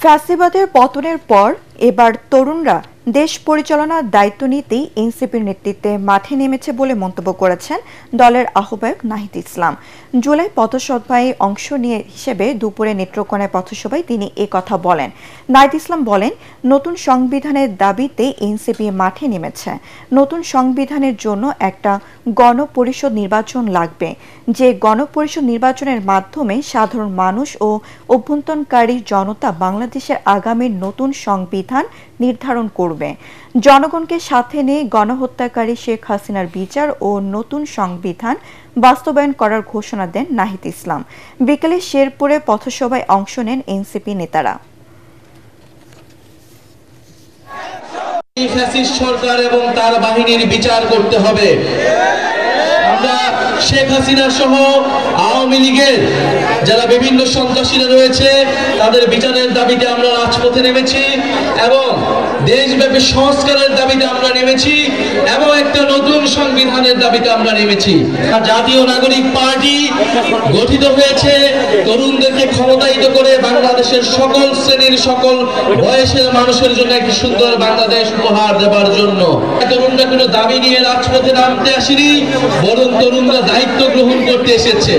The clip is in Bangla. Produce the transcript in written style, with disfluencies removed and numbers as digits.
ফ্যাসিবাদের পতনের পর এবার তরুণরা দেশ পরিচালনার দায়িত্ব নিতেই এনসিপির নেতৃত্বে মাঠে নেমেছে বলে মন্তব্য করেছেন দলের আহ্বায়ক নাহিদ ইসলাম। জুলাই পথসভায় অংশ নিয়ে হিসেবে দুপুরে নেত্রকোনায় পথসভায় তিনি কথা বলেন। নাহিদ ইসলাম বলেন, নতুন সংবিধানের দাবিতে এনসিপি মাঠে নেমেছে। নতুন সংবিধানের জন্য একটা গণপরিষদ নির্বাচন লাগবে, যে গণপরিষদ নির্বাচনের মাধ্যমে সাধারণ মানুষ ও অভ্যন্তরীণ জনতা বাংলাদেশের আগামীর নতুন সংবিধান নির্ধারণ করবে। জনগণকে সাথে নিয়ে গণহত্যাকারী শেখ হাসিনার বিচার ও নতুন সংবিধান বাস্তবায়ন করার ঘোষণা দেন নাহিদ ইসলাম। বিকেলে শেরপুরে পথসভায় অংশ নেন এনসিপি নেতারা। ফ্যাসিস্ট সরকার এবং তার বাহিনীর বিচার করতে হবে। আমরা শেখ হাসিনা সহ আওয়ামী লীগের যারা বিভিন্ন সন্ত্রাসীরা রয়েছে তাদের বিচারের দাবিতে আমরা রাজপথে নেমেছি এবং দেশব্যাপী সংস্কারের দাবিতে আমরা নেমেছি এবং একটা নতুন সংবিধানের দাবিতে আমরা নেমেছি। জাতীয় নাগরিক পার্টি গঠিত হয়েছে তরুণদেরকে ক্ষমতায়িত করে বাংলাদেশের সকল শ্রেণীর সকল বয়সের মানুষের জন্য একটি সুন্দর বাংলাদেশ উপহার দেওয়ার জন্য। তরুণরা কোনো দাবি নিয়ে রাজপথে নামতে আসেনি, বরং তরুণরা দায়িত্ব গ্রহণ করতে এসেছে।